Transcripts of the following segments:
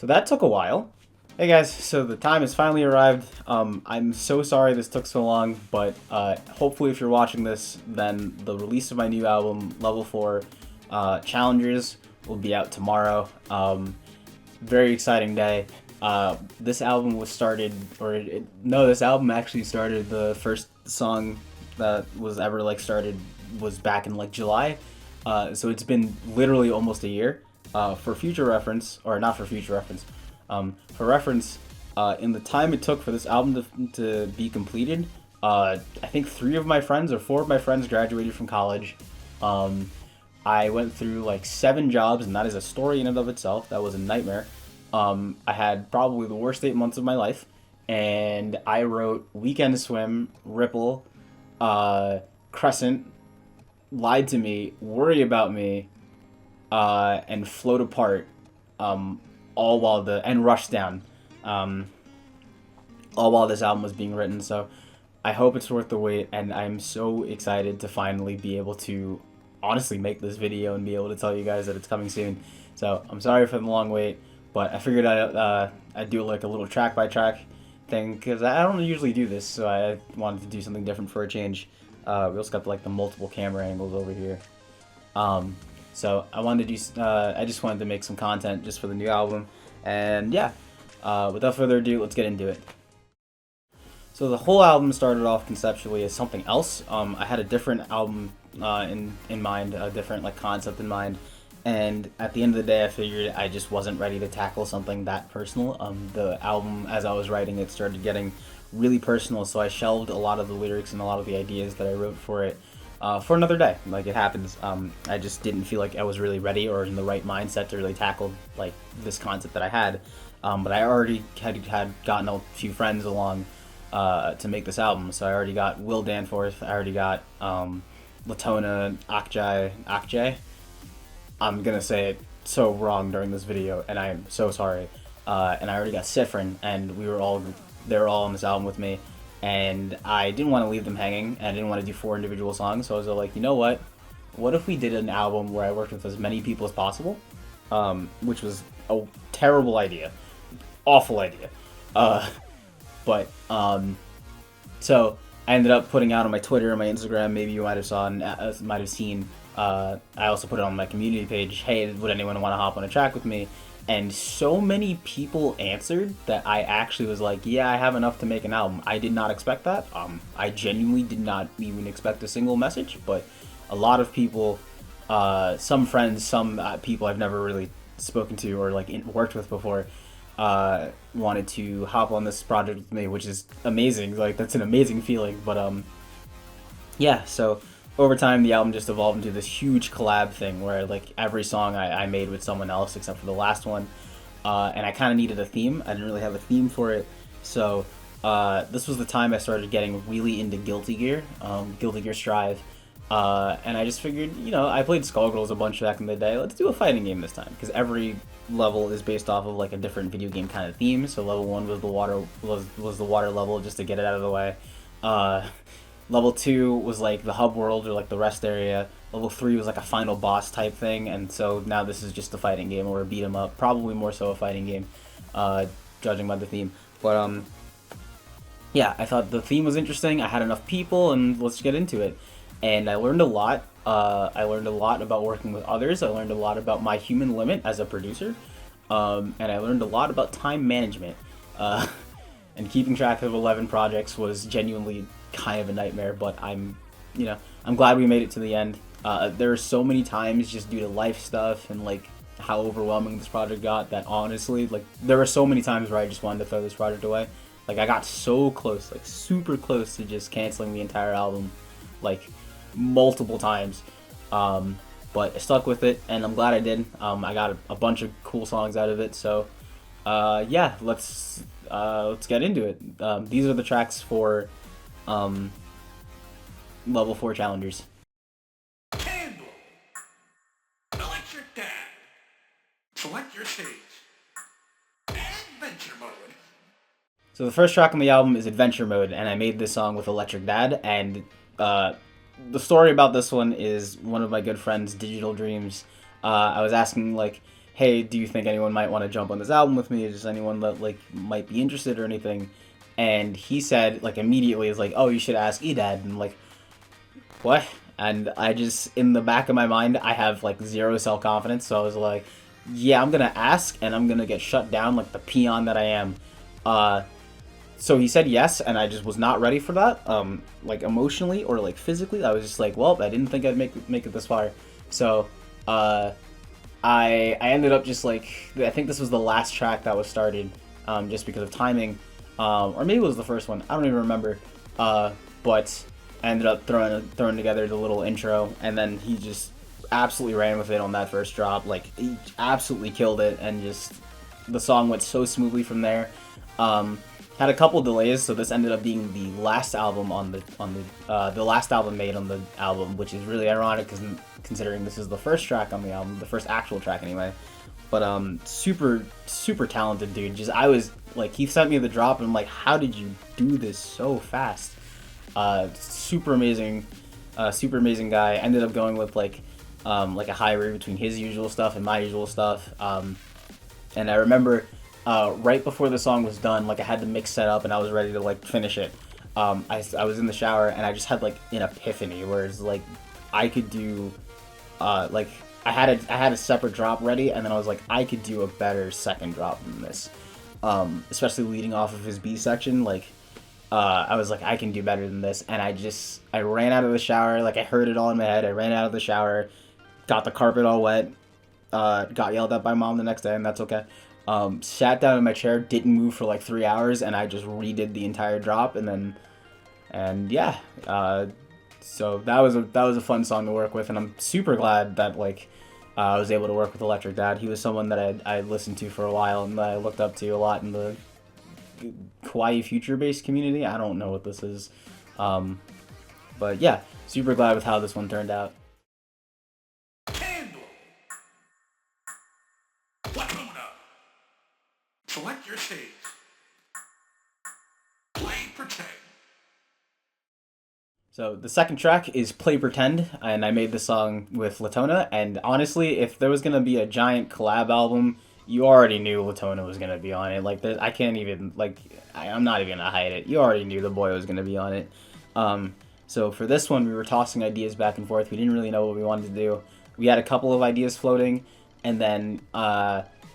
So that took a while. Hey guys, so the time has finally arrived. I'm so sorry this took so long, but hopefully if you're watching this, then the release of my new album, Level 4 Challengers, will be out tomorrow. Very exciting day. This album was started, this album actually started, the first song that was ever started was back in July. So it's been literally almost a year. For future reference, or not for future reference, for reference, in the time it took for this album to be completed, I think 3 of my friends or 4 of my friends graduated from college. I went through 7 jobs, and that is a story in and of itself. That was a nightmare. I had probably the worst 8 months of my life, and I wrote Weekend Swim, Ripple, Crescent, Lied to Me, Worry About Me, and Float Apart, all while and Rush Down, all while this album was being written. So I hope it's worth the wait, and I'm so excited to finally be able to honestly make this video and be able to tell you guys that it's coming soon. So I'm sorry for the long wait, but I figured I'd do a little track by track thing, because I don't usually do this, so I wanted to do something different for a change. We also got the multiple camera angles over here. So I wanted to do, I just wanted to make some content just for the new album, and yeah, without further ado, let's get into it. So the whole album started off conceptually as something else. I had a different album in mind, a different concept in mind, and at the end of the day, I figured I just wasn't ready to tackle something that personal. The album, as I was writing it, started getting really personal, so I shelved a lot of the lyrics and a lot of the ideas that I wrote for it. For another day, it happens. I just didn't feel like I was really ready or in the right mindset to really tackle this concept that I had. But I already had gotten a few friends along to make this album. So I already got Will Danforth. I already got Latona, akjy. I'm gonna say it so wrong during this video, and I am so sorry. And I already got Siffrin, and they were all on this album with me. And I didn't want to leave them hanging, and I didn't want to do 4 individual songs, so I was like, you know what? What if we did an album where I worked with as many people as possible? Which was a terrible idea. Awful idea. So I ended up putting out on my Twitter and my Instagram, maybe you might have seen, I also put it on my community page, hey, would anyone want to hop on a track with me? And so many people answered that I actually was like, yeah, I have enough to make an album. I did not expect that. I genuinely did not even expect a single message, but a lot of people, some friends, some people I've never really spoken to or worked with before, wanted to hop on this project with me, which is amazing. That's an amazing feeling. But yeah, so over time, the album just evolved into this huge collab thing where every song I made with someone else except for the last one, and I kind of needed a theme. I didn't really have a theme for it, so this was the time I started getting really into Guilty Gear Strive, and I just figured, I played Skullgirls a bunch back in the day. Let's do a fighting game this time, because every level is based off of a different video game kind of theme. So level 1 was the water level, just to get it out of the way. Level 2 was the hub world, or the rest area. Level 3 was a final boss type thing, and so now this is just a fighting game or a beat 'em up. Probably more so a fighting game, judging by the theme. But yeah, I thought the theme was interesting. I had enough people, and let's get into it. And I learned a lot. I learned a lot about working with others. I learned a lot about my human limit as a producer, and I learned a lot about time management. And keeping track of 11 projects was genuinely kind of a nightmare, but I'm glad we made it to the end. There are so many times, just due to life stuff and how overwhelming this project got, that honestly, there were so many times where I just wanted to throw this project away. I got so close, super close to just canceling the entire album, multiple times. But I stuck with it, and I'm glad I did. I got a bunch of cool songs out of it, so yeah, let's get into it. These are the tracks for Level 4 Challengers. Candle. Electric Dad. Select your stage. Adventure mode. So the first track on the album is Adventure Mode, and I made this song with Electric Dad, and the story about this one is one of my good friends, Digital Dreams. I was asking hey, do you think anyone might want to jump on this album with me? Is anyone that like might be interested or anything? And he said like immediately is like, oh, you should ask Edad. And I'm like, what? And I just, in the back of my mind, I have like zero self confidence. So I was like, yeah, I'm gonna ask, and I'm gonna get shut down like the peon that I am. Uh, so he said yes, and I just was not ready for that. Like emotionally or like physically, I was just like, well, I didn't think I'd make it this far. So, I ended up just like, I think this was the last track that was started, just because of timing, or maybe it was the first one. I don't even remember. But I ended up throwing together the little intro, and then he just absolutely ran with it on that first drop. Like he absolutely killed it, and just the song went so smoothly from there. Had a couple delays, so this ended up being the last album on the last album made on the album, which is really ironic because considering this is the first track on the album, the first actual track anyway. But super talented dude. Just I was like, he sent me the drop, and I'm like, how did you do this so fast? Super amazing guy. Ended up going with like a hybrid between his usual stuff and my usual stuff. And I remember right before the song was done, like I had the mix set up and I was ready to like finish it. I was in the shower and I just had like an epiphany, whereas like I could do like I had a separate drop ready, and then I was like, I could do a better second drop than this. Especially leading off of his B section, like I was like, I can do better than this, and I ran out of the shower, like I heard it all in my head. I ran out of the shower, got the carpet all wet, got yelled at by mom the next day, and that's okay. Sat down in my chair, didn't move for like 3 hours, and I just redid the entire drop, and yeah, so that was a fun song to work with, and I'm super glad that like I was able to work with Electric Dad. He was someone that I listened to for a while and that I looked up to a lot in the kawaii future based community. I don't know what this is, but yeah, super glad with how this one turned out. Candle. Latona. Select your stage. Play pretend. So the second track is Play Pretend, and I made the song with Latona, and honestly, if there was going to be a giant collab album, you already knew Latona was going to be on it. Like, I can't even, like, I'm not even going to hide it. You already knew the boy was going to be on it. So for this one, we were tossing ideas back and forth. We didn't really know what we wanted to do. We had a couple of ideas floating, and then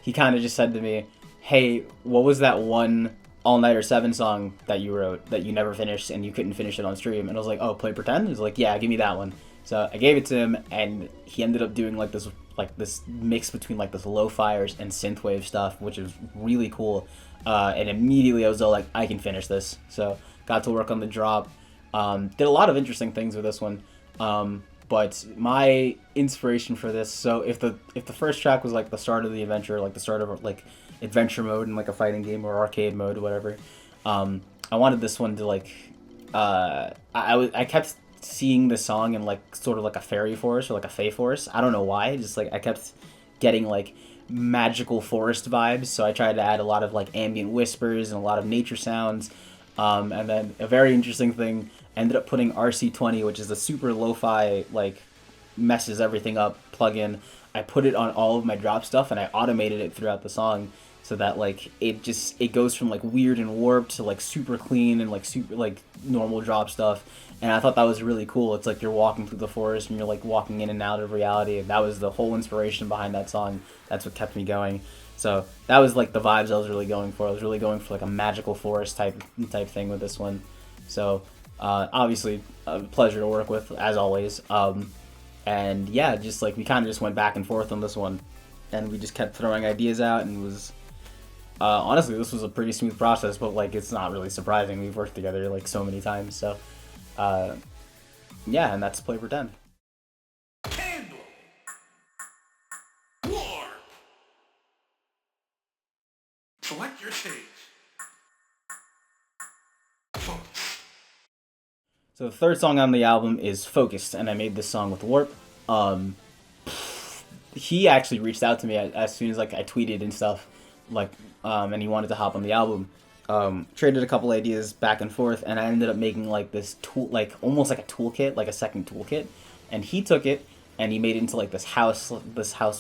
he kind of just said to me, hey, what was that one All Nighter 7 song that you wrote that you never finished and you couldn't finish it on stream? And I was like, oh, Play Pretend? He was like, yeah, give me that one. So I gave it to him, and he ended up doing like this mix between like this lo-fi and synthwave stuff, which is really cool. And immediately I was all like, I can finish this. So got to work on the drop. Did a lot of interesting things with this one. But my inspiration for this, so if the first track was like the start of the adventure, like the start of like adventure mode in like a fighting game or arcade mode or whatever, I wanted this one to like I kept seeing the song in like sort of like a fairy forest or like a fae forest. I don't know why, just like I kept getting like magical forest vibes, so I tried to add a lot of like ambient whispers and a lot of nature sounds. And then a very interesting thing, ended up putting RC20, which is a super lo-fi, like, messes everything up plugin. I put it on all of my drop stuff, and I automated it throughout the song, so that, like, it goes from, like, weird and warped to, like, super clean and, like, super, like, normal drop stuff. And I thought that was really cool. It's like you're walking through the forest, and you're, like, walking in and out of reality, and that was the whole inspiration behind that song. That's what kept me going. So that was like the vibes I was really going for. I was really going for like a magical forest type thing with this one. So obviously a pleasure to work with as always. And yeah, just like we kind of just went back and forth on this one, and we just kept throwing ideas out, and it was honestly, this was a pretty smooth process. But like it's not really surprising. We've worked together like so many times. So yeah, and that's Play Pretend. Candle. Worpp. Select your stage. Focus. So the third song on the album is Focused, and I made this song with Worpp. He actually reached out to me as soon as like I tweeted and stuff, like, and he wanted to hop on the album. Traded a couple ideas back and forth, and I ended up making like this tool, like almost like a toolkit, like a second toolkit. And he took it and he made it into like this house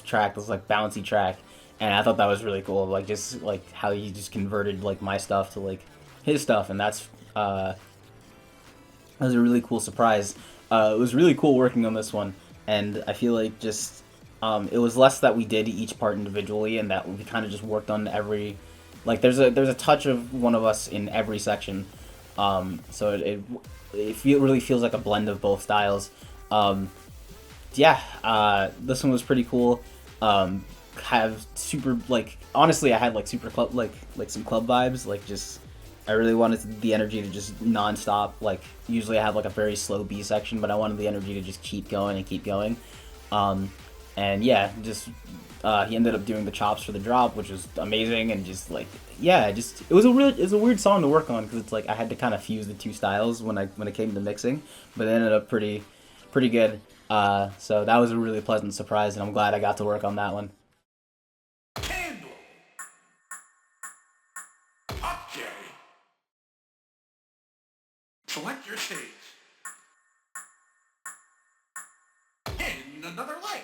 track, this like bouncy track. and I thought that was really cool. Like just like how he just converted like my stuff to like his stuff, and that was a really cool surprise. It was really cool working on this one, and I feel like just it was less that we did each part individually, and that we kind of just worked on every like there's a touch of one of us in every section, so really feels like a blend of both styles. Yeah, this one was pretty cool. Have super like honestly, I had like super club like some club vibes. Like just I really wanted the energy to just non-stop. Like usually I have like a very slow B section, but I wanted the energy to just keep going and keep going. And yeah, just he ended up doing the chops for the drop, which was amazing, and just like yeah, just it was a weird song to work on because it's like I had to kind of fuse the two styles when it came to mixing, but it ended up pretty good. So that was a really pleasant surprise, and I'm glad I got to work on that one. Handle. Akjy. Select your stage. In another life.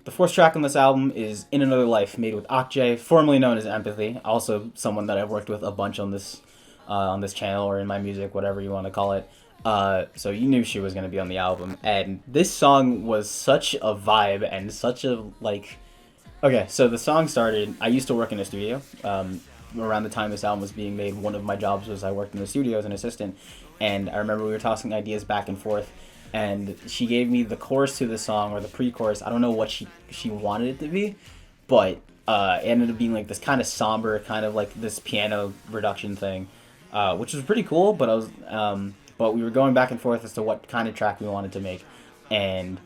The fourth track on this album is In Another Life, made with akjy, formerly known as Empathy, also someone that I've worked with a bunch on this channel or in my music, whatever you want to call it. So you knew she was going to be on the album, and this song was such a vibe and such a like. Okay, so the song started. I used to work in a studio. Around the time this album was being made, one of my jobs was I worked in the studio as an assistant, and I remember we were tossing ideas back and forth, and she gave me the chorus to the song or the pre-chorus. I don't know what she wanted it to be, but it ended up being like this kind of somber, kind of like this piano reduction thing, which was pretty cool. But we were going back and forth as to what kind of track we wanted to make, and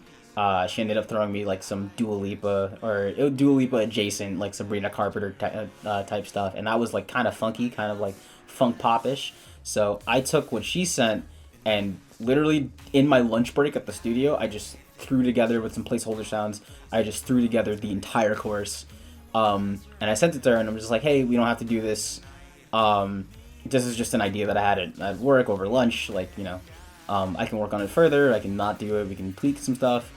she ended up throwing me like some Dua Lipa or Dua Lipa adjacent, like Sabrina Carpenter type stuff, and that was like kind of funky, kind of like funk popish. So I took what she sent, and literally in my lunch break at the studio, I just threw together with some placeholder sounds. I just threw together the entire chorus, and I sent it to her, and I'm just like, hey, we don't have to do this. This is just an idea that I had at work over lunch. Like, you know, I can work on it further. I can not do it. We can tweak some stuff.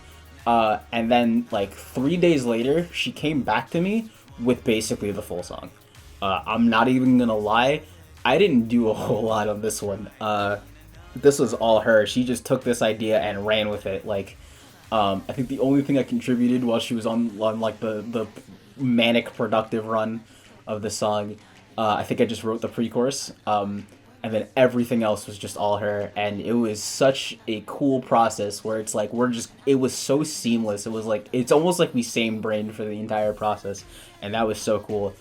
And then, like, 3 days later, she came back to me with basically the full song. I'm not even gonna lie. I didn't do a whole lot on this one. This was all her. She just took this idea and ran with it. Like, I think the only thing I contributed while she was on like the manic productive run of the song, I think I just wrote the pre-chorus, and then everything else was just all her, and it was such a cool process where it's like it was so seamless. It was like it's almost like we same brained for the entire process, and that was so cool.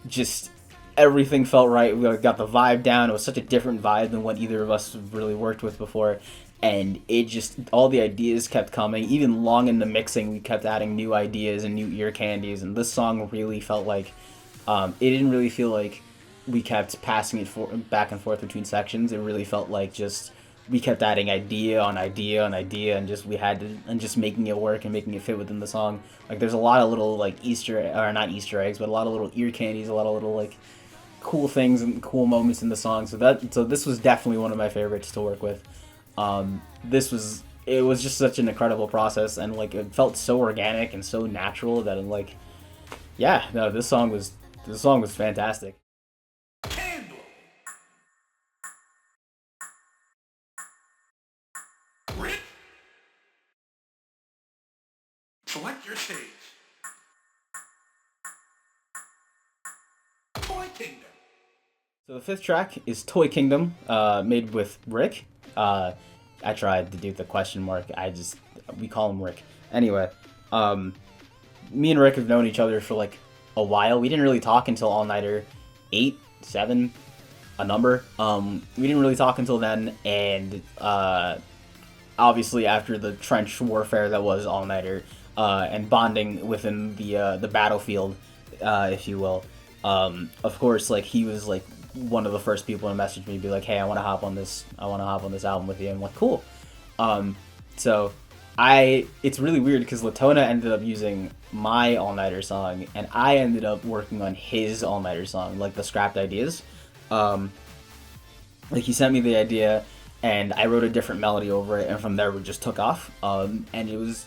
Just everything felt right. We got the vibe down. It was such a different vibe than what either of us really worked with before, and it just all the ideas kept coming. Even long in the mixing, we kept adding new ideas and new ear candies, and this song really felt like. It didn't really feel like we kept passing it back and forth between sections. It really felt like just we kept adding idea on idea on idea, and just making it work and making it fit within the song. Like there's a lot of little like not Easter eggs, but a lot of little ear candies, a lot of little like cool things and cool moments in the song. So this was definitely one of my favorites to work with. It was just such an incredible process, and like it felt so organic and so natural that like yeah, no, this song was fantastic. Handle. Rick. Select your stage. Toy Kingdom. So the fifth track is Toy Kingdom, made with Rick. I tried to do the question mark. We call him Rick. Anyway, me and Rick have known each other for like a while. We didn't really talk until All Nighter 8, 7, a number. We didn't really talk until then, and obviously after the trench warfare that was All Nighter, and bonding within the battlefield, if you will. Of course, like he was like one of the first people to message me, be like, "Hey, I want to hop on this album with you." I'm like, "Cool." So it's really weird because Latona ended up using my all-nighter song, and I ended up working on his all-nighter song, like the scrapped ideas. Like he sent me the idea, and I wrote a different melody over it, and from there we just took off. And it was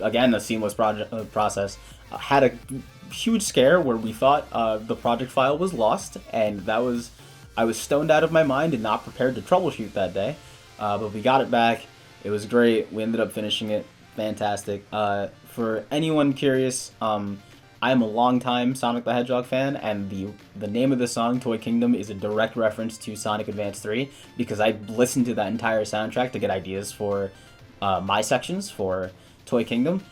again a seamless project process. Had a huge scare where we thought the project file was lost, and that was I was stoned out of my mind and not prepared to troubleshoot that day. But we got it back. It was great. We ended up finishing it. Fantastic. For anyone curious, I am a longtime Sonic the Hedgehog fan, and the name of the song, Toy Kingdom, is a direct reference to Sonic Advance 3, because I listened to that entire soundtrack to get ideas for my sections for Toy Kingdom.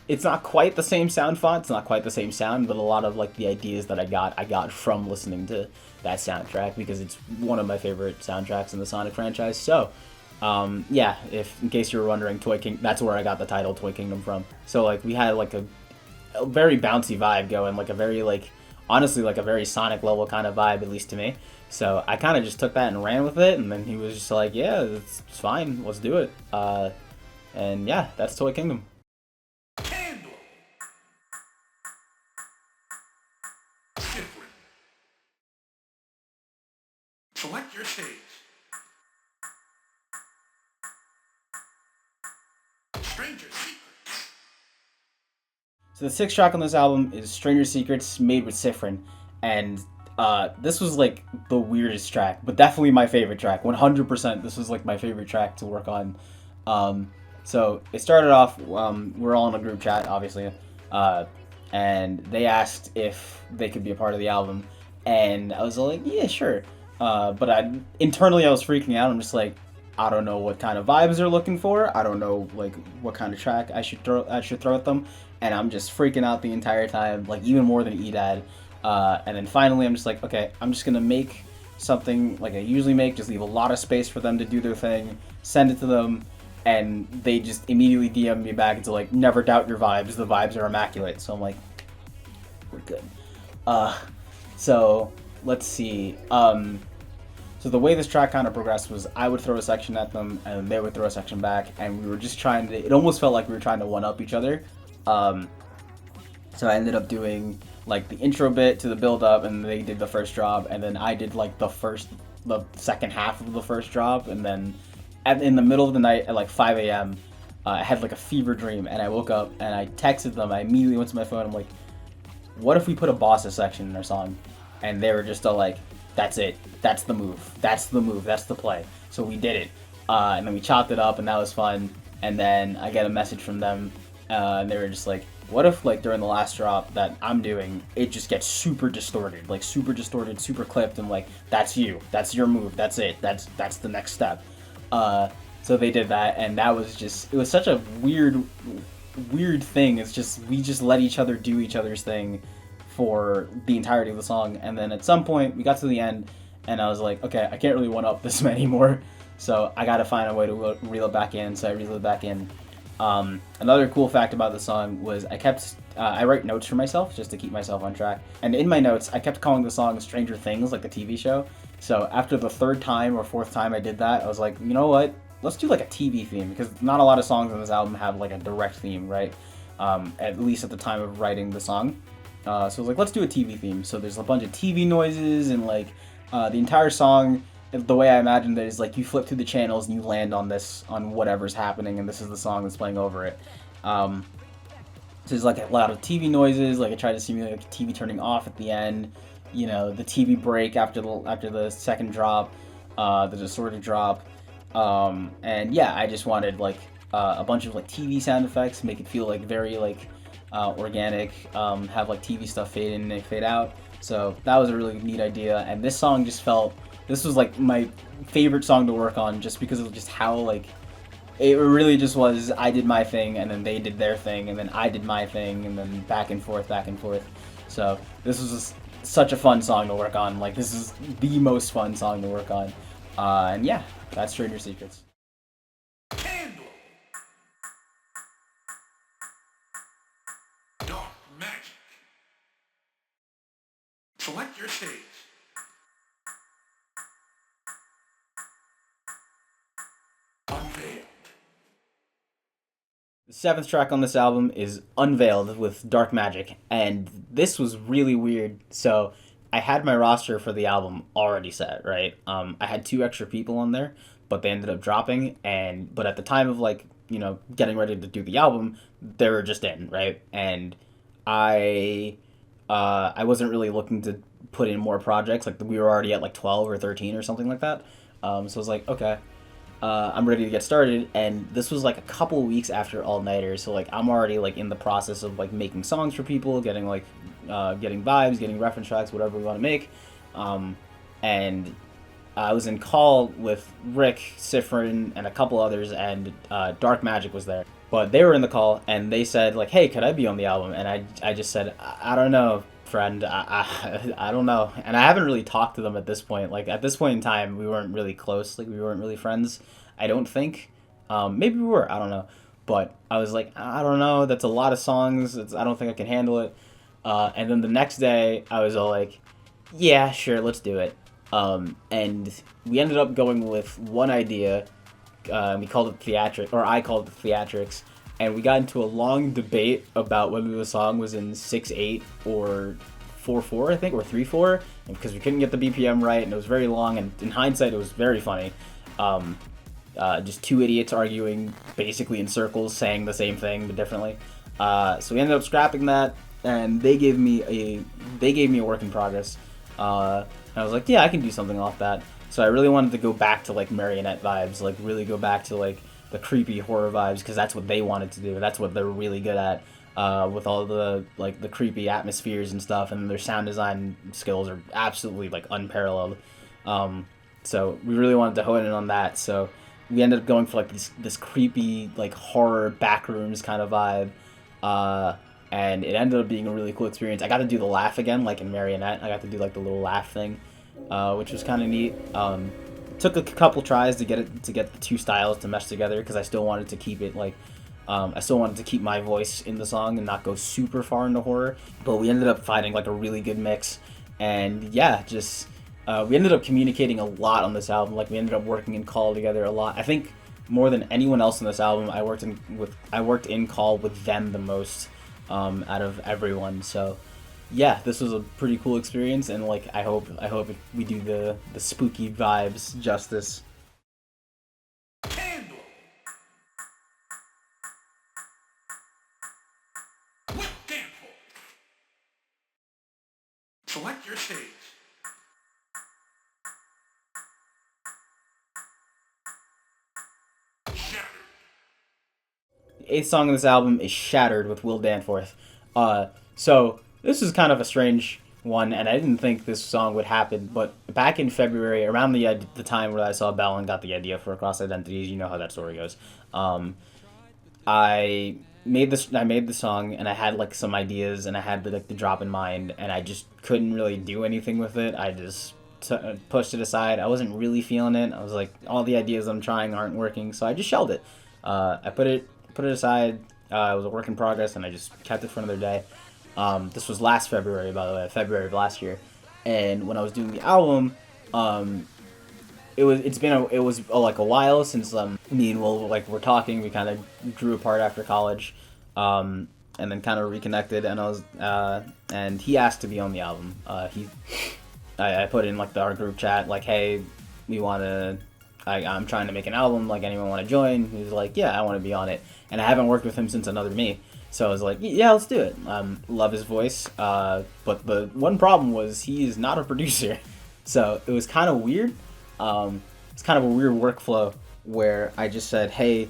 It's not quite the same sound font, it's not quite the same sound, but a lot of like the ideas that I got from listening to that soundtrack, because it's one of my favorite soundtracks in the Sonic franchise. So, yeah, if in case you were wondering, Toy King, that's where I got the title Toy Kingdom from. So like we had like a very bouncy vibe going, like a very like honestly like a very Sonic level kind of vibe, at least to me. So I kind of just took that and ran with it, and then he was just like, yeah, it's fine, let's do it. And yeah, that's Toy Kingdom. Candle. Siffrin. Select your stage. Stranger Secrets. So the sixth track on this album is Stranger Secrets, made with Siffrin, and this was like the weirdest track, but definitely my favorite track. 100%, this was like my favorite track to work on. So it started off. We're all in a group chat, obviously, and they asked if they could be a part of the album, and I was like, yeah, sure. But internally I was freaking out. I'm just like, I don't know what kind of vibes they're looking for. I don't know like what kind of track I should throw at them, and I'm just freaking out the entire time, like even more than Edad. And then finally, I'm just like, okay, I'm just gonna make something like I usually make, just leave a lot of space for them to do their thing, send it to them, and they just immediately DM me back into like, never doubt your vibes. The vibes are immaculate. So I'm like, we're good. So let's see. So the way this track kind of progressed was I would throw a section at them, and they would throw a section back, and we were just trying to. It almost felt like we were trying to one up each other. So I ended up doing like the intro bit to the build up, and they did the first drop, and then I did like the second half of the first drop, and then in the middle of the night at like 5 a.m. I had like a fever dream, and I woke up and I texted them. I immediately went to my phone. I'm like, what if we put a bosses section in our song? And they were just all like, that's it. That's the move. That's the move. That's the play. So we did it. And then we chopped it up, and that was fun. And then I get a message from them, and they were just like, what if like during the last drop that I'm doing, it just gets super distorted, super clipped, and like, that's you. That's your move. That's it. That's the next step. So they did that, and that was just, it was such a weird thing. It's just, we just let each other do each other's thing for the entirety of the song, and then at some point we got to the end, and I was like, okay, I can't really one up this anymore, so I gotta find a way to reel it back in. So I reeled it back in. Another cool fact about the song was I write notes for myself just to keep myself on track, and in my notes I kept calling the song Stranger Things, like the TV show. So after the third time or fourth time I did that, I was like, you know what, let's do like a TV theme, because not a lot of songs on this album have like a direct theme, right? At least at the time of writing the song. So I was like, let's do a TV theme. So there's a bunch of TV noises, and like the entire song, the way I imagined it is like you flip through the channels and you land on whatever's happening, and this is the song that's playing over it. So there's like a lot of TV noises. Like I tried to simulate like TV turning off at the end. You know, the TV break after the second drop, the distorted drop, and yeah, I just wanted like a bunch of like TV sound effects, make it feel like very like organic, have like TV stuff fade in and fade out. So that was a really neat idea, and this song just felt, this was like my favorite song to work on, just because of just how like it really just was. I did my thing, and then they did their thing, and then I did my thing, and then back and forth, back and forth. So this was just such a fun song to work on. Like this is the most fun song to work on, and yeah, that's Stranger Secrets. Candle. Dark Magic. Select your stage. Unveiled. The seventh track on this album is Unveiled with DARKMAJIK, and this was really weird. So I had my roster for the album already set, right? I had two extra people on there, but they ended up dropping. And but at the time of like getting ready to do the album, they were just in, right? And I I wasn't really looking to put in more projects. Like we were already at like 12 or 13 or something like that. So I was like, okay, I'm ready to get started. And this was like a couple weeks after All Nighter, so like I'm already like in the process of like making songs for people, getting like getting vibes, getting reference tracks, whatever we want to make. Um, and I was in call with Rick, Siffrin, and a couple others, and DARKMAJIK was there. But they were in the call, and they said like, "Hey, could I be on the album?" And I just said, "I don't know, friend. I don't know." And I haven't really talked to them at this point. Like at this point in time, we weren't really close. Like we weren't really friends. I don't think. Maybe we were. I don't know. But I was like, I don't know. That's a lot of songs. I don't think I can handle it. And then the next day, I was all like, yeah, sure, let's do it. And we ended up going with one idea. We called it theatric, or I called it theatrics, and we got into a long debate about whether the song was in 6/8 or 4/4, I think, or 3/4, because we couldn't get the BPM right, and it was very long. And in hindsight, it was very funny. Um, just two idiots arguing basically in circles, saying the same thing but differently. So we ended up scrapping that, and they gave me a work in progress. And I was like, yeah, I can do something off that. So I really wanted to go back to like marionette vibes, like really go back to like the creepy horror vibes, because that's what they wanted to do. That's what they're really good at, with all the like the creepy atmospheres and stuff, and their sound design skills are absolutely like unparalleled. So we really wanted to hone in on that. So we ended up going for like this creepy like horror backrooms kind of vibe. Uh, and it ended up being a really cool experience. I got to do the laugh again, like in Marionette. I got to do like the little laugh thing, which was kind of neat. Took a couple tries to get the two styles to mesh together, because I still wanted to keep it like I still wanted to keep my voice in the song and not go super far into horror. But we ended up finding like a really good mix, and yeah, just we ended up communicating a lot on this album. Like we ended up working in call together a lot. I think more than anyone else on this album, I worked in call with them the most, out of everyone. So yeah, this was a pretty cool experience, and like I hope we do the spooky vibes justice. Candle. With Danforth. Select your stage. Shattered. The eighth song on this album is Shattered with Will Danforth. So this is kind of a strange one, and I didn't think this song would happen. But back in February, around the time where I saw Bell and got the idea for Across Identities, you know how that story goes. Um, I I made the song, and I had like some ideas, and I had the drop in mind, and I just couldn't really do anything with it. I just pushed it aside. I wasn't really feeling it. I was like, all the ideas I'm trying aren't working, so I just shelved it. I put it aside. It was a work in progress, and I just kept it for another day. This was last February, by the way, February of last year. And when I was doing the album, um, it was like a while since me and Will like were talking. We kind of grew apart after college, and then kind of reconnected. And he asked to be on the album. I put in like our group chat like, hey, we want to. I'm trying to make an album. Like, anyone want to join? He was like, yeah, I want to be on it. And I haven't worked with him since Another Me. So I was like, yeah, let's do it. Love his voice. But the one problem was he is not a producer. So it was kind of weird. It's kind of a weird workflow where I just said, hey,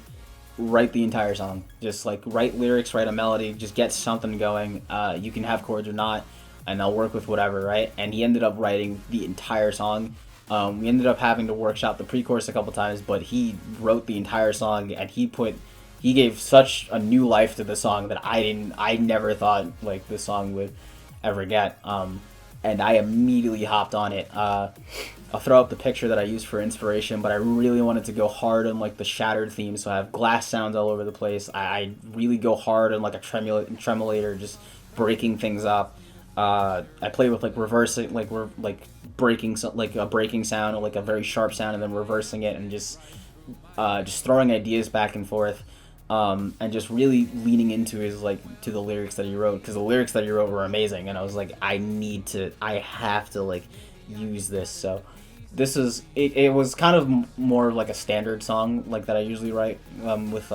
write the entire song. Just like write lyrics, write a melody, just get something going. You can have chords or not, and I'll work with whatever, right? And he ended up writing the entire song. We ended up having to workshop the pre-chorus a couple times, but he wrote the entire song, and he gave such a new life to the song that I never thought like this song would ever get. And I immediately hopped on it. I'll throw up the picture that I used for inspiration, but I really wanted to go hard on like the Shattered theme, so I have glass sounds all over the place. I really go hard on like a tremolator, just breaking things up. I play with like reversing, like we're like breaking like a breaking sound or like a very sharp sound, and then reversing it, and just throwing ideas back and forth. and just really leaning into his like to the lyrics that he wrote, because the lyrics that he wrote were amazing, and I was like, I have to like use this. So this is it. It was kind of more like a standard song like that I usually write with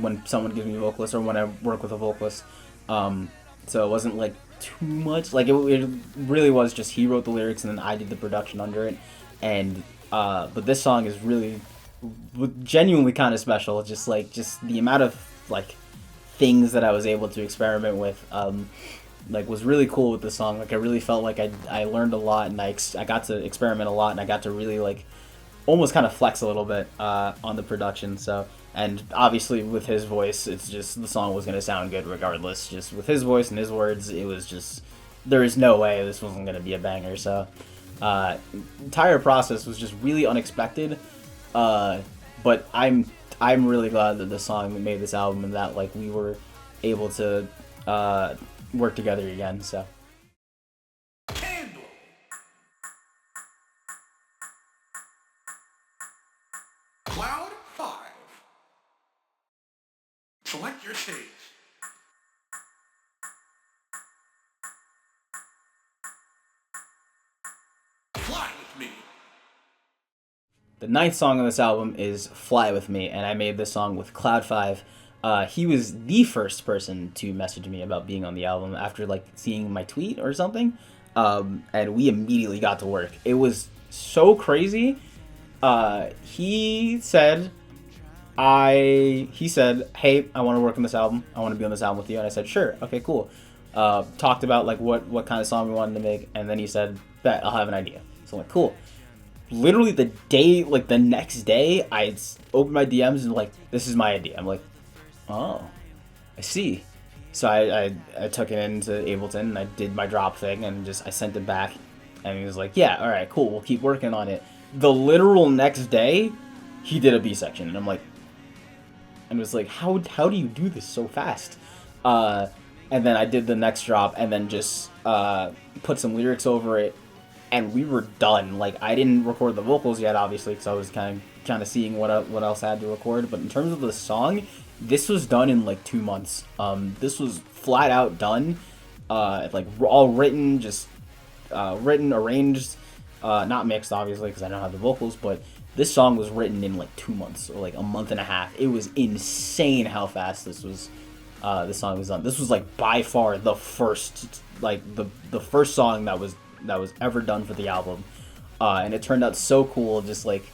when someone gives me a vocalist or when I work with a vocalist. So it wasn't like too much. Like it really was just he wrote the lyrics and then I did the production under it. And but this song is really genuinely kind of special. Just the amount of like things that I was able to experiment with. Like was really cool with the song. Like I really felt like I learned a lot, and I got to experiment a lot, and I got to really like almost kind of flex a little bit on the production. So, and obviously with his voice, it's just the song was gonna sound good regardless. Just with his voice and his words, it was just there is no way this wasn't gonna be a banger. So, entire process was just really unexpected. But I'm really glad that the song that made this album and that like we were able to work together again. So. Candle. CloudFive. Select your stage. Fly with me. The ninth song on this album is Fly With Me, and I made this song with CloudFive. He was the first person to message me about being on the album after like seeing my tweet or something, and we immediately got to work. It was so crazy. He said, "Hey, I want to work on this album. I want to be on this album with you." And I said, "Sure, okay, cool." Talked about like what kind of song we wanted to make, and then he said, "Bet, I'll have an idea." So I'm like, "Cool." Literally the next day, I opened my DMs and like, "This is my idea." I'm like, "Oh, I see." So I took it into Ableton and I did my drop thing and I sent it back, and he was like, "Yeah, all right, cool, we'll keep working on it." The literal next day, he did a B section, and I'm like, and it was like, how do you do this so fast? And then I did the next drop and then just put some lyrics over it, and we were done. Like I didn't record the vocals yet, obviously, because I was kind of seeing what else I had to record. But in terms of the song, this was done in like 2 months. This was flat out done, like all written, just written, arranged, not mixed, obviously, because I don't have the vocals. But this song was written in like 2 months, or like a month and a half. It was insane how fast this song was done. This was like by far the first, like the first song that was ever done for the album, and it turned out so cool. Just like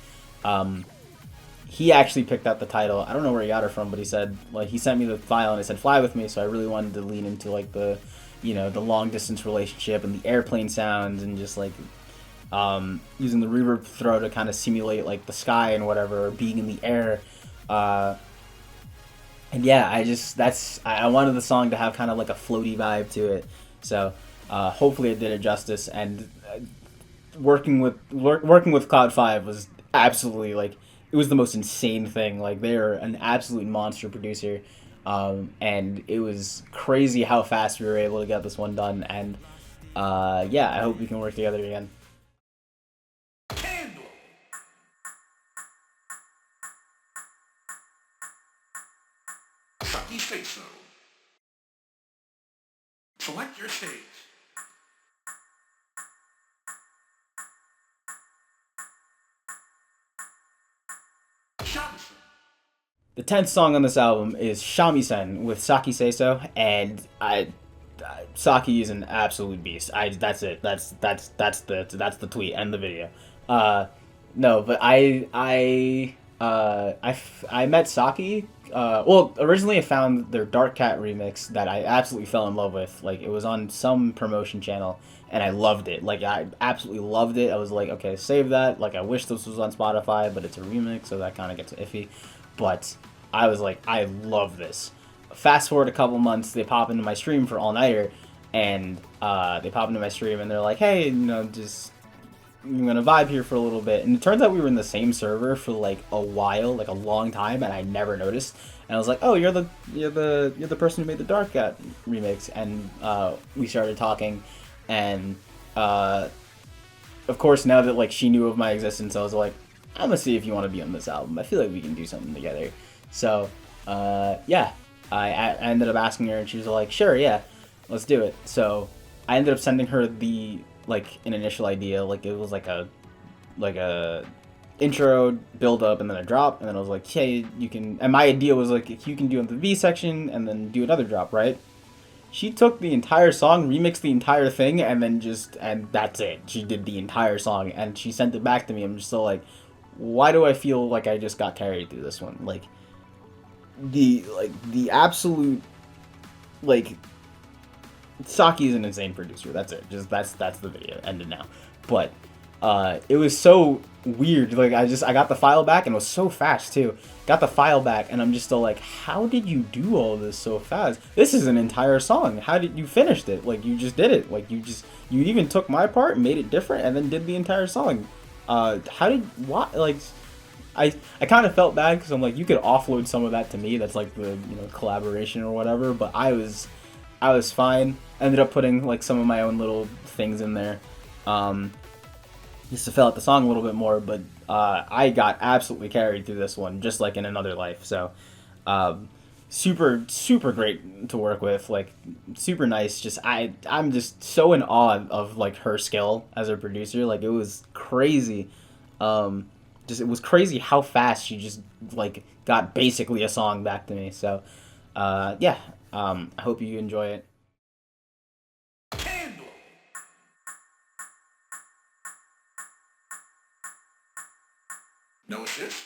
he actually picked out the title. I don't know where he got it from, but he said, like, he sent me the file and it said "Fly With Me," so I really wanted to lean into like the long distance relationship and the airplane sounds, and just like using the reverb throw to kind of simulate like the sky and whatever, or being in the air. And yeah, I wanted the song to have kind of like a floaty vibe to it. So hopefully it did it justice. And working with CloudFive was absolutely like, it was the most insane thing. Like they're an absolute monster producer, and it was crazy how fast we were able to get this one done. And yeah, I hope we can work together again. Candle. Saki Seiso. Select your stage. Shamisen. The 10th song on this album is Shamisen with Saki Seiso, and Saki is an absolute beast. That's it. That's the tweet and the video. No, but I met Saki. Well, originally I found their Dark Cat remix that I absolutely fell in love with. Like it was on some promotion channel, and I loved it. Like I absolutely loved it. I was like, okay, save that. Like I wish this was on Spotify, but it's a remix, so that kind of gets iffy. But I was like, I love this. Fast forward a couple months, they pop into my stream for All Nighter, and they pop into my stream and they're like, hey, just I'm gonna vibe here for a little bit. And it turns out we were in the same server for like a while, like a long time, and I never noticed. And I was like, oh, you're the person who made the Dark Cat remix. And we started talking, and of course, now that like she knew of my existence, I was like, I'm gonna see if you want to be on this album. I feel like we can do something together. So yeah, I ended up asking her, and she was like, sure, yeah, let's do it. So I ended up sending her the like an initial idea, like it was like a intro, build up, and then a drop, and then I was like, hey, you can. And my idea was like, you can do the V section and then do another drop, right? She took the entire song, remixed the entire thing, and then and that's it. She did the entire song, and she sent it back to me. I'm just so like, why do I feel like I just got carried through this one? Like the absolute like Saki is an insane producer. That's it. Just that's the video. Ended now. But it was so weird. Like I got the file back and it was so fast too. Got the file back and I'm just still like, how did you do all this so fast? This is an entire song. How did you finish it? Like you just did it. Like you even took my part, made it different, and then did the entire song. How did what like? I kind of felt bad because I'm like, you could offload some of that to me. That's like the collaboration or whatever. But I was fine. Ended up putting like some of my own little things in there, just to fill out the song a little bit more. But I got absolutely carried through this one, just like in Another Life. So super great to work with. Like super nice. Just I'm just so in awe of like her skill as a producer. Like it was crazy. It was crazy how fast she just like got basically a song back to me. So yeah, I hope you enjoy it. Candle. No assist.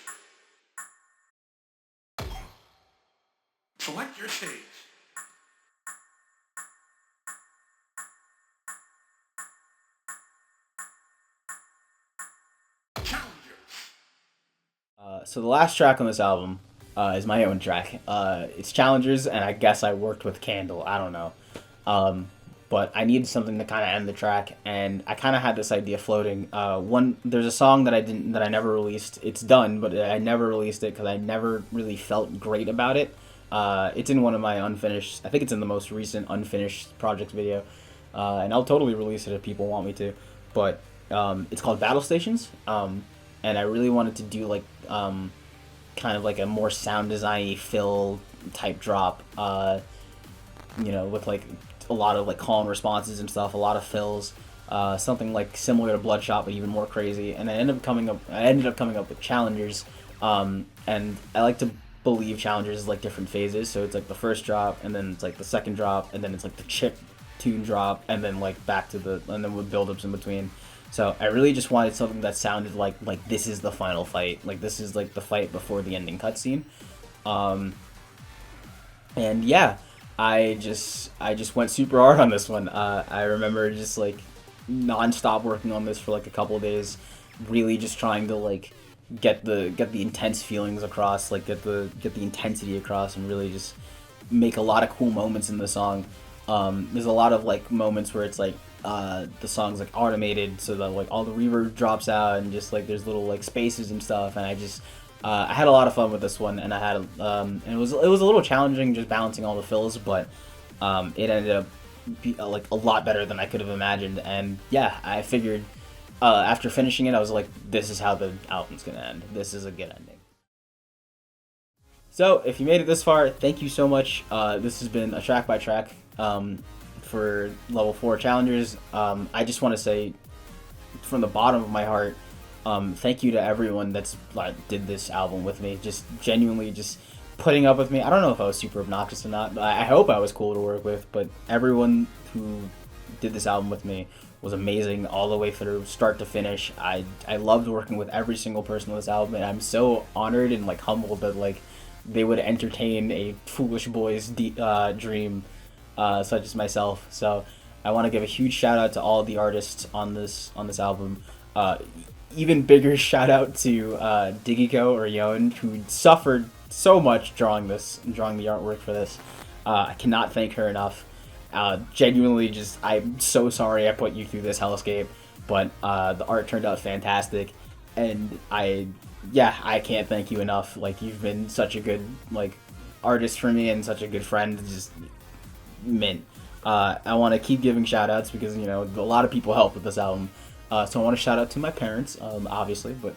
Select your stage. Challengers. So the last track on this album is my own track. It's Challengers, and I guess I worked with Candle. I don't know. But I needed something to kind of end the track, and I kind of had this idea floating. There's a song that I never released. It's done, but I never released it because I never really felt great about it. It's in one of my unfinished. I think it's in the most recent unfinished project video, and I'll totally release it if people want me to. But it's called Battle Stations, and I really wanted to do like kind of like a more sound design-y fill type drop. With like a lot of like call and responses and stuff, a lot of fills, something like similar to Bloodshot but even more crazy. And I ended up coming up with Challengers, and I like to believe Challengers is like different phases. So it's like the first drop, and then it's like the second drop, and then it's like the chip tune drop, and then like back to and then with build-ups in between. So I really just wanted something that sounded like this is the final fight, like this is like the fight before the ending cutscene. And yeah, I just went super hard on this one. I remember just like non-stop working on this for like a couple of days, really just trying to like get the intense feelings across, like get the intensity across, and really just make a lot of cool moments in the song. There's a lot of like moments where it's like the song's like automated so that like all the reverb drops out and just like there's little like spaces and stuff, and I had a lot of fun with this one, and and it was a little challenging just balancing all the fills, but it ended up like a lot better than I could have imagined. And yeah, I figured after finishing it, I was like, this is how the album's gonna end. This is a good ending. So if you made it this far, thank you so much. This has been a track by track for level 4 Challengers. I just want to say from the bottom of my heart, thank you to everyone that's did this album with me. Just genuinely just putting up with me. I don't know if I was super obnoxious or not, but I hope I was cool to work with. But everyone who did this album with me was amazing all the way through, start to finish. I loved working with every single person on this album, and I'm so honored and like humbled that like they would entertain a foolish boy's dream such as myself. So I want to give a huge shout out to all the artists on this album. Even bigger shout out to Digyko or Yon, who suffered so much drawing the artwork for this. I cannot thank her enough. Genuinely, just I'm so sorry I put you through this hellscape, but the art turned out fantastic, and I can't thank you enough. Like, you've been such a good like artist for me and such a good friend. Just mint. I want to keep giving shout outs because a lot of people helped with this album. So I want to shout out to my parents, obviously, but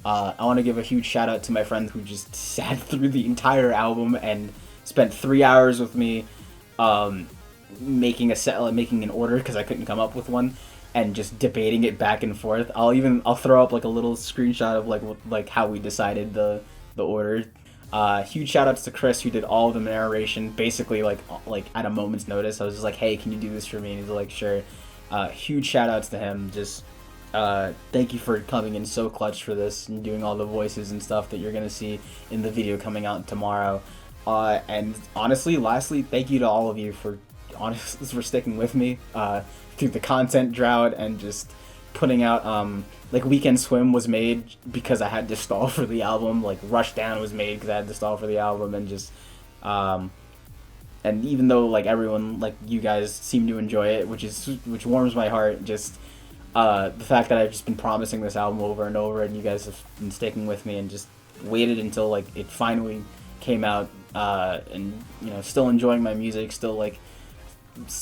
I want to give a huge shout out to my friend who just sat through the entire album and spent 3 hours with me, making an order because I couldn't come up with one, and just debating it back and forth. I'll throw up like a little screenshot of like how we decided the order. Huge shout outs to Chris who did all of the narration basically like at a moment's notice. I was just like, hey, can you do this for me? And he's like, sure. Huge shout outs to him. Just thank you for coming in so clutch for this and doing all the voices and stuff that you're gonna see in the video coming out tomorrow. And honestly, lastly, thank you to all of you for sticking with me through the content drought and just putting out like Weekend Swim was made because I had to stall for the album. Like Rushdown was made because I had to stall for the album, and just and even though like everyone, like you guys seem to enjoy it, which warms my heart, just the fact that I've just been promising this album over and over, and you guys have been sticking with me and just waited until like it finally came out, and you know, still enjoying my music, still like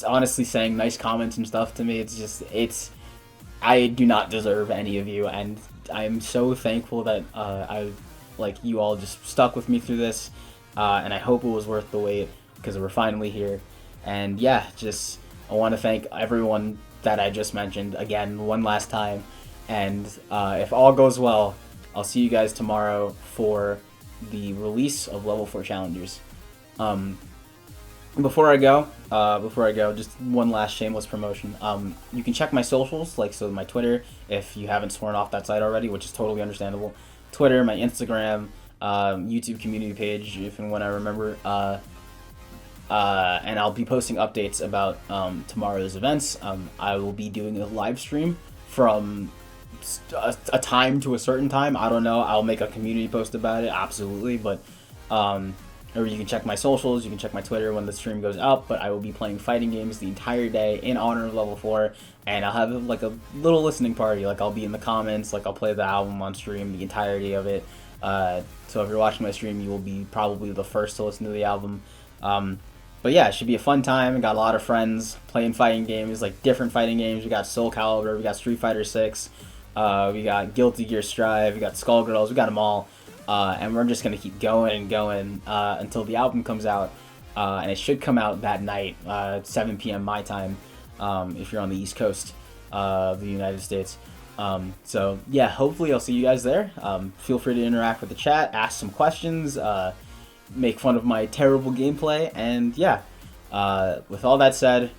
honestly saying nice comments and stuff to me. I do not deserve any of you, and I'm so thankful that you all just stuck with me through this, and I hope it was worth the wait because we're finally here. And yeah, just I want to thank everyone that I just mentioned again one last time, and if all goes well, I'll see you guys tomorrow for the release of Level 4 Challengers. Before I go, just one last shameless promotion. You can check my socials, so my Twitter, if you haven't sworn off that site already, which is totally understandable. Twitter, my Instagram, YouTube community page, if and when I remember. And I'll be posting updates about tomorrow's events. I will be doing a live stream from a time to a certain time. I don't know. I'll make a community post about it, absolutely, but or you can check my socials, you can check my Twitter when the stream goes out, but I will be playing fighting games the entire day in honor of Level 4, and I'll have like a little listening party. Like I'll be in the comments, like I'll play the album on stream, the entirety of it. So if you're watching my stream, you will be probably the first to listen to the album. But yeah, it should be a fun time. I got a lot of friends playing fighting games, like different fighting games. We got Soul Calibur, we got Street Fighter 6, we got Guilty Gear Strive, we got Skullgirls, we got them all. And we're just going to keep going and going until the album comes out. And it should come out that night, 7 p.m. my time, if you're on the East Coast of the United States. So yeah, hopefully I'll see you guys there. Feel free to interact with the chat, ask some questions, make fun of my terrible gameplay. And yeah, with all that said,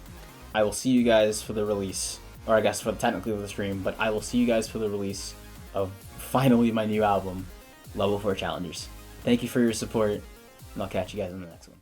I will see you guys for the release, or I guess for technically the stream, but I will see you guys for the release of finally my new album, Level 4 Challengers. Thank you for your support, and I'll catch you guys in the next one.